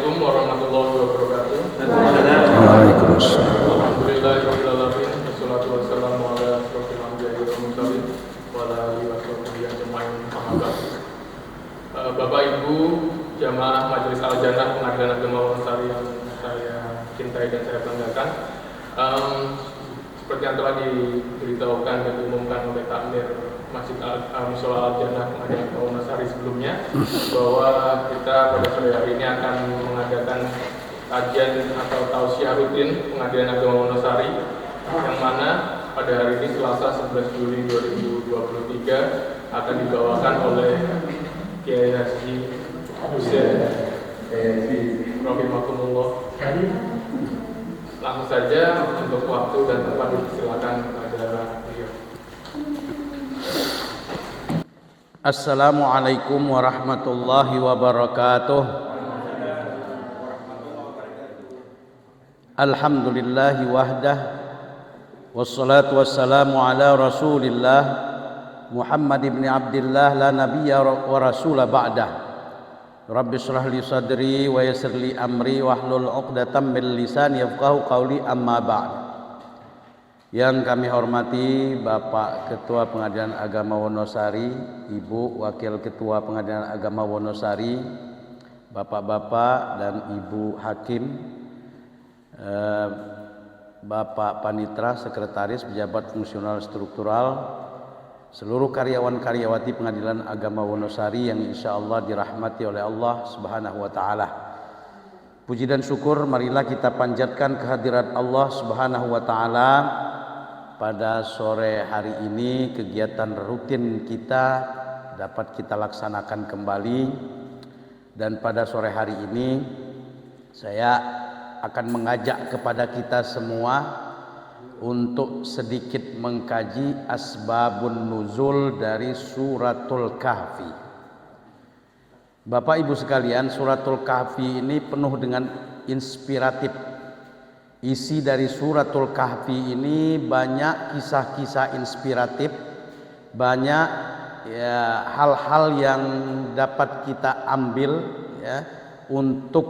Assalamualaikum warahmatullahi wabarakatuh. Waalaikumsalam. Alhamdulillahirrahmanirrahim. Wassalatu wassalamu ala asyrofil anbiya'i wal mursalin wa ala alihi wa sahbihi ajma'in. Amma ba'du. Bapak Ibu jamaah Majelis Al-Jannah Pengadilan Agama Wonosari yang saya cintai dan saya banggakan, seperti yang telah diberitahukan dan diumumkan oleh takmir Masjid Mushola Al-Jannah Pengadilan Agama Wonosari sebelumnya, bahwa kita pada sore hari ini akan mengadakan kajian atau tausiah rutin Pengadilan Agama Wonosari, yang mana pada hari ini Selasa 11 Juli 2023 akan dibawakan oleh Kiai Haji Husain Rahimahumullah. Langsung saja untuk waktu dan tempat silakan kepada beliau. Assalamualaikum warahmatullahi wabarakatuh. Alhamdulillahi wahdah, wassalatu wassalamu ala rasulillah Muhammad ibn Abdillah la nabiyya wa rasula ba'dah. Rabbi shrah li sadri wa yassir li amri wahlul 'uqdatam min lisani yafqahu qawli, amma ba'd. Yang kami hormati Bapak Ketua Pengadilan Agama Wonosari, Ibu Wakil Ketua Pengadilan Agama Wonosari, Bapak-bapak dan Ibu Hakim, Bapak Panitra, Sekretaris, Pejabat Fungsional Struktural, seluruh karyawan-karyawati Pengadilan Agama Wonosari yang insya Allah dirahmati oleh Allah Subhanahu wa Ta'ala. Puji dan syukur marilah kita panjatkan kehadirat Allah Subhanahu wa Ta'ala. Pada sore hari ini kegiatan rutin kita dapat kita laksanakan kembali, dan pada sore hari ini saya akan mengajak kepada kita semua untuk sedikit mengkaji asbabun nuzul dari suratul Kahfi. Bapak Ibu sekalian, suratul Kahfi ini penuh dengan inspiratif. Isi dari suratul Kahfi ini banyak kisah-kisah inspiratif, banyak hal-hal yang dapat kita ambil untuk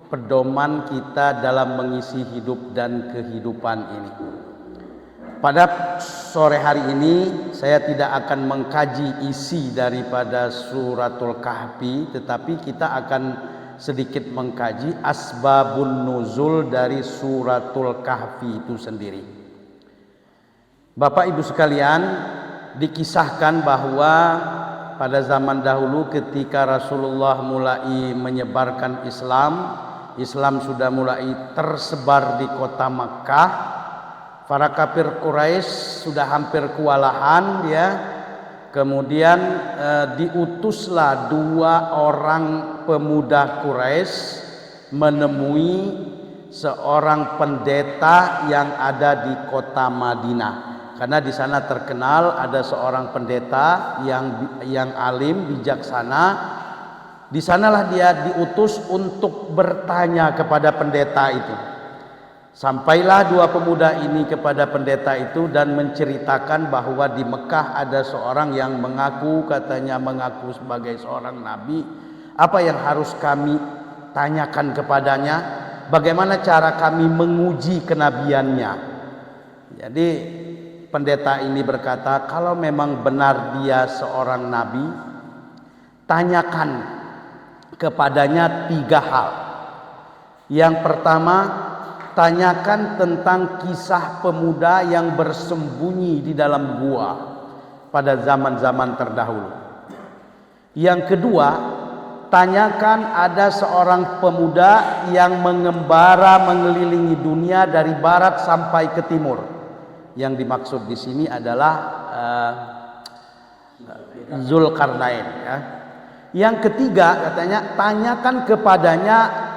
pedoman kita dalam mengisi hidup dan kehidupan ini. Pada sore hari ini saya tidak akan mengkaji isi daripada suratul Kahfi, tetapi kita akan sedikit mengkaji asbabun nuzul dari suratul Kahfi itu sendiri. Bapak Ibu sekalian, dikisahkan bahwa pada zaman dahulu ketika Rasulullah mulai menyebarkan Islam sudah mulai tersebar di kota Makkah. Para kafir Quraisy sudah hampir kewalahan Kemudian diutuslah dua orang pemuda Quraisy menemui seorang pendeta yang ada di kota Madinah. Karena di sana terkenal ada seorang pendeta yang alim, bijaksana. Di sanalah dia diutus untuk bertanya kepada pendeta itu. Sampailah dua pemuda ini kepada pendeta itu dan menceritakan bahwa di Mekah ada seorang yang mengaku sebagai seorang nabi. Apa yang harus kami tanyakan kepadanya? Bagaimana cara kami menguji kenabiannya? Jadi pendeta ini berkata, kalau memang benar dia seorang nabi, tanyakan kepadanya tiga hal. Yang pertama, tanyakan tentang kisah pemuda yang bersembunyi di dalam gua pada zaman-zaman terdahulu. Yang kedua, tanyakan ada seorang pemuda yang mengembara mengelilingi dunia dari barat sampai ke timur. Yang dimaksud di sini adalah Zulkarnain. Yang ketiga katanya, tanyakan kepadanya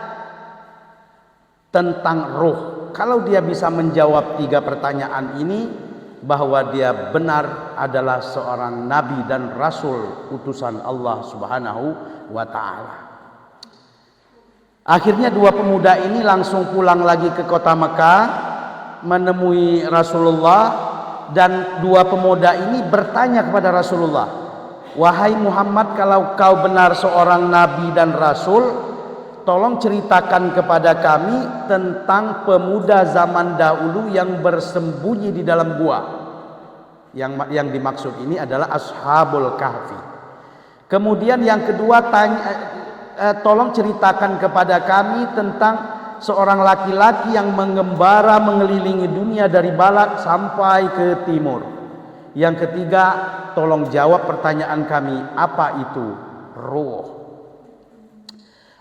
tentang ruh. Kalau dia bisa menjawab tiga pertanyaan ini, bahwa dia benar adalah seorang nabi dan rasul utusan Allah Subhanahu wa Ta'ala. Akhirnya dua pemuda ini langsung pulang lagi ke kota Mekah menemui Rasulullah, dan dua pemuda ini bertanya kepada Rasulullah, wahai Muhammad, kalau kau benar seorang nabi dan rasul, tolong ceritakan kepada kami tentang pemuda zaman dahulu yang bersembunyi di dalam gua. Yang dimaksud ini adalah Ashabul Kahfi. Kemudian yang kedua, tolong ceritakan kepada kami tentang seorang laki-laki yang mengembara mengelilingi dunia dari barat sampai ke timur. Yang ketiga, tolong jawab pertanyaan kami, apa itu ruh?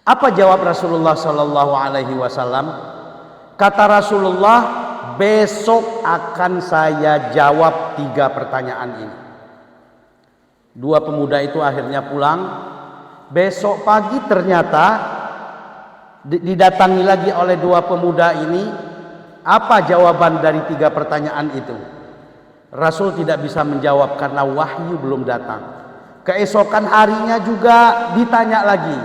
Apa jawab Rasulullah sallallahu alaihi wasallam? Kata Rasulullah, besok akan saya jawab 3 pertanyaan ini. 2 pemuda itu akhirnya pulang. Besok pagi ternyata didatangi lagi oleh 2 pemuda ini. Apa jawaban dari 3 pertanyaan itu? Rasul tidak bisa menjawab karena wahyu belum datang. Keesokan harinya juga ditanya lagi.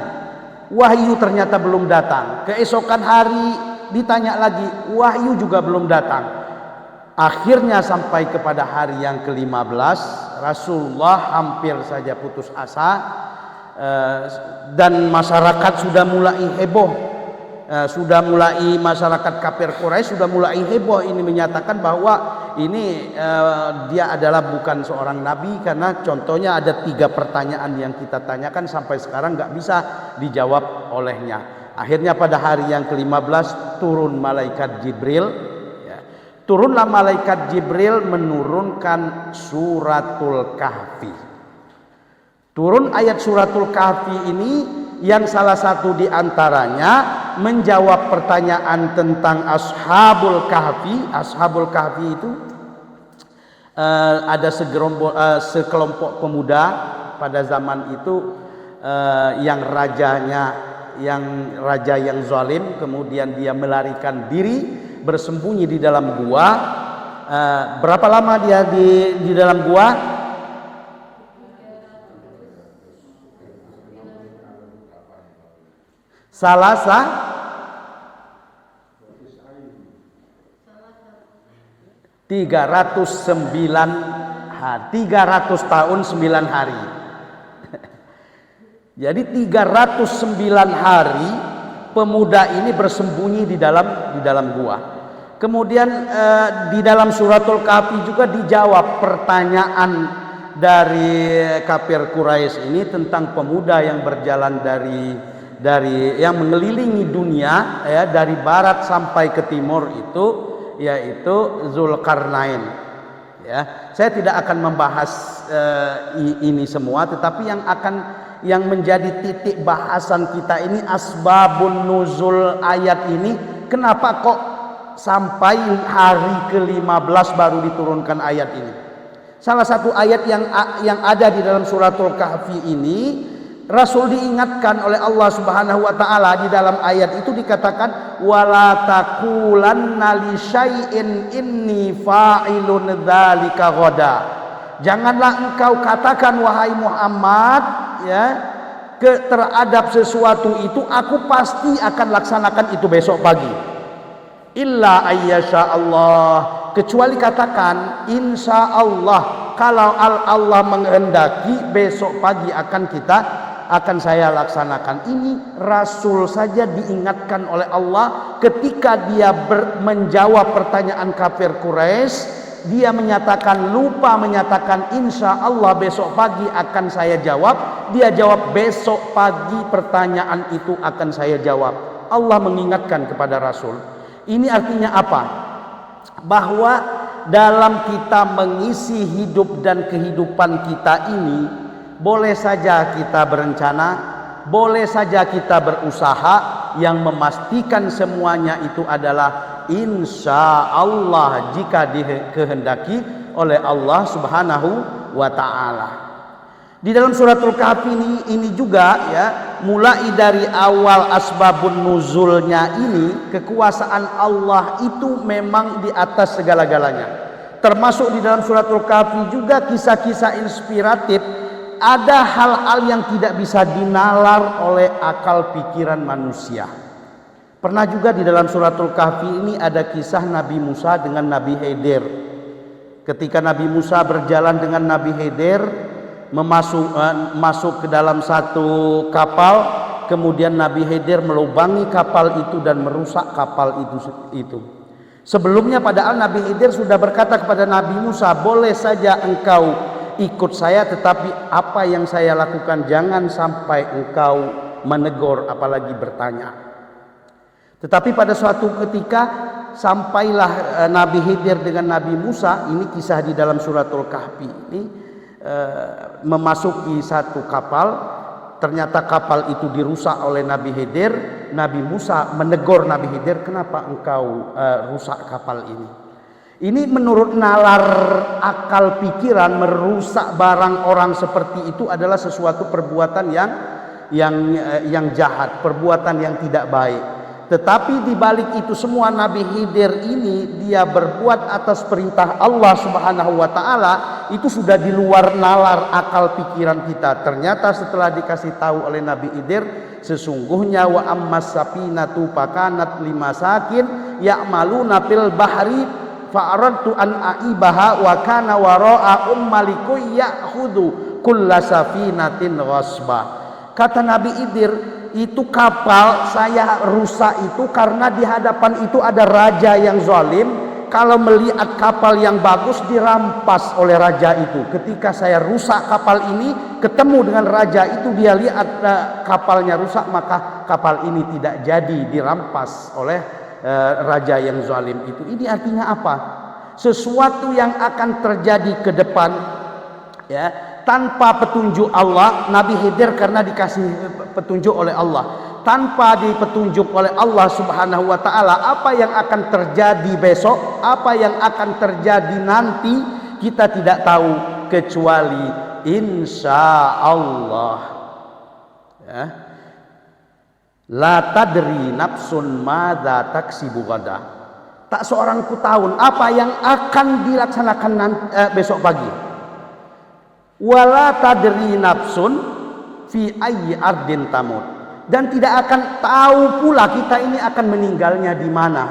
Wahyu ternyata belum datang. Keesokan hari ditanya lagi. Wahyu juga belum datang. Akhirnya sampai kepada hari yang ke-15, Rasulullah hampir saja putus asa. Dan masyarakat sudah mulai heboh. Masyarakat kafir Quraisy sudah mulai heboh ini menyatakan bahwa ini dia adalah bukan seorang nabi, karena contohnya ada 3 pertanyaan yang kita tanyakan sampai sekarang nggak bisa dijawab olehnya. Akhirnya pada hari yang ke-15 turun malaikat Jibril. Turunlah malaikat Jibril menurunkan suratul Kahfi. Turun ayat suratul Kahfi ini yang salah satu di antaranya menjawab pertanyaan tentang Ashabul Kahfi. Ashabul Kahfi itu ada sekelompok pemuda pada zaman itu yang raja yang zalim, kemudian dia melarikan diri bersembunyi di dalam gua. Berapa lama dia di dalam gua? Salasa 300 tahun 9 hari. Jadi 309 hari pemuda ini bersembunyi di dalam gua. Kemudian di dalam suratul Kahfi juga dijawab pertanyaan dari kafir Quraisy ini tentang pemuda yang berjalan dari yang mengelilingi dunia ya, dari barat sampai ke timur itu, yaitu Zulkarnain. Ya, saya tidak akan membahas ini semua, tetapi yang menjadi titik bahasan kita ini asbabun nuzul ayat ini. Kenapa kok sampai hari ke-15 baru diturunkan ayat ini? Salah satu ayat yang ada di dalam suratul Kahfi ini, Rasul diingatkan oleh Allah Subhanahu wa taala. Di dalam ayat itu dikatakan wala taqulanna li syai'in inni fa'ilun dzalika ghada. Janganlah engkau katakan wahai Muhammad ya terhadap sesuatu itu aku pasti akan laksanakan itu besok pagi. Illa ayyasha Allah, kecuali katakan insya Allah, kalau Allah menghendaki besok pagi akan saya laksanakan. Ini Rasul saja diingatkan oleh Allah ketika dia menjawab pertanyaan kafir Quraisy. Dia lupa menyatakan insya Allah besok pagi akan saya jawab. Dia jawab besok pagi pertanyaan itu akan saya jawab. Allah mengingatkan kepada Rasul. Ini artinya apa? Bahwa dalam kita mengisi hidup dan kehidupan kita ini, boleh saja kita berencana, boleh saja kita berusaha, yang memastikan semuanya itu adalah insya Allah jika dikehendaki oleh Allah Subhanahu wa ta'ala. Di dalam suratul Kahfi ini juga ya, mulai dari awal asbabun nuzulnya ini, kekuasaan Allah itu memang di atas segala-galanya. Termasuk di dalam suratul Kahfi juga kisah-kisah inspiratif. Ada hal-hal yang tidak bisa dinalar oleh akal pikiran manusia. Pernah juga di dalam suratul Kahfi ini ada kisah Nabi Musa dengan Nabi Khidir. Ketika Nabi Musa berjalan dengan Nabi Khidir masuk ke dalam satu kapal, kemudian Nabi Khidir melubangi kapal itu dan merusak kapal itu. Sebelumnya padahal Nabi Khidir sudah berkata kepada Nabi Musa, boleh saja engkau ikut saya, tetapi apa yang saya lakukan jangan sampai engkau menegur apalagi bertanya. Tetapi pada suatu ketika sampailah Nabi Khidir dengan Nabi Musa, ini kisah di dalam suratul Kahfi ini, memasuki satu kapal. Ternyata kapal itu dirusak oleh Nabi Khidir. Nabi Musa menegur Nabi Khidir, kenapa engkau rusak kapal ini? Ini menurut nalar akal pikiran, merusak barang orang seperti itu adalah sesuatu perbuatan yang jahat, perbuatan yang tidak baik. Tetapi di balik itu semua Nabi Khidir ini dia berbuat atas perintah Allah Subhanahu wa taala, itu sudah di luar nalar akal pikiran kita. Ternyata setelah dikasih tahu oleh Nabi Khidir, sesungguhnya wa ammas safinatu fakanat limasakin ya'maluna fil bahri fa'aradtu an aibaha wa kana wara'a malikun ya'khudhu kullasafinatin ghasba. Kata Nabi Khidir, itu kapal saya rusak itu karena di hadapan itu ada raja yang zalim. Kalau melihat kapal yang bagus dirampas oleh raja itu. Ketika saya rusak kapal ini, ketemu dengan raja itu, dia lihat kapalnya rusak, maka kapal ini tidak jadi, dirampas oleh raja yang zalim itu. Ini artinya apa? Sesuatu yang akan terjadi ke depan, ya, tanpa petunjuk Allah. Nabi Khidir karena dikasih petunjuk oleh Allah, tanpa dipetunjuk oleh Allah Subhanahu wa taala, apa yang akan terjadi besok, apa yang akan terjadi nanti, kita tidak tahu kecuali insya Allah, ya. La tadri nafsun madza taksibu gada. Tak seorang pun tahu apa yang akan dilaksanakan besok pagi. Wala tadri nafsun fi ayyi ardin tamut. Dan tidak akan tahu pula kita ini akan meninggalnya di mana.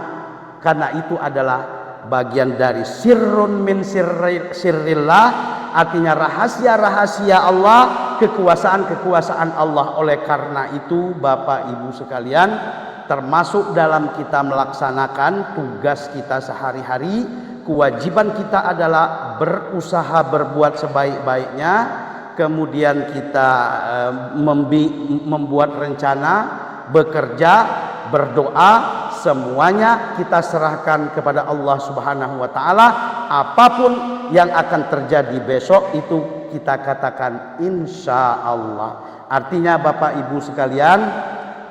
Karena itu adalah bagian dari sirrun min sirrillah, artinya rahasia-rahasia Allah, kekuasaan-kekuasaan Allah. Oleh karena itu Bapak Ibu sekalian, termasuk dalam kita melaksanakan tugas kita sehari-hari, kewajiban kita adalah berusaha berbuat sebaik-baiknya, kemudian kita membuat rencana, bekerja, berdoa, semuanya kita serahkan kepada Allah Subhanahu wa taala. Apapun yang akan terjadi besok itu kita katakan insya Allah. Artinya Bapak Ibu sekalian,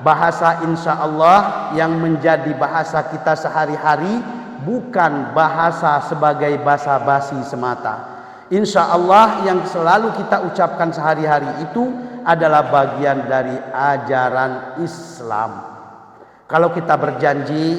bahasa insya Allah yang menjadi bahasa kita sehari-hari bukan bahasa sebagai basa-basi semata. Insya Allah yang selalu kita ucapkan sehari-hari itu adalah bagian dari ajaran Islam. Kalau kita berjanji,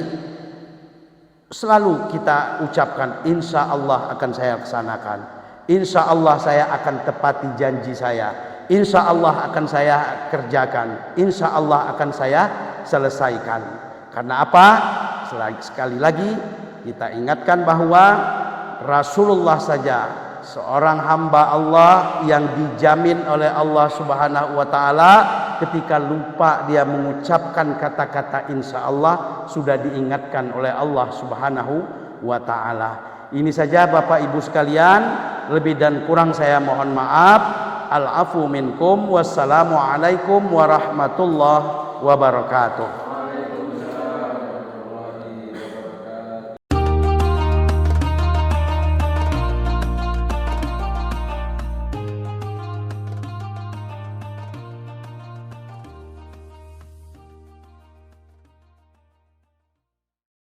selalu kita ucapkan insya Allah akan saya laksanakan, insya Allah saya akan tepati janji saya, insya Allah akan saya kerjakan, insya Allah akan saya selesaikan. Karena apa? Sekali lagi kita ingatkan bahwa Rasulullah saja seorang hamba Allah yang dijamin oleh Allah Subhanahu wa taala, ketika lupa dia mengucapkan kata-kata insya Allah sudah diingatkan oleh Allah Subhanahu wa taala. Ini saja Bapak Ibu sekalian, lebih dan kurang saya mohon maaf. Al-afu minkum, wassalamualaikum warahmatullahi wabarakatuh.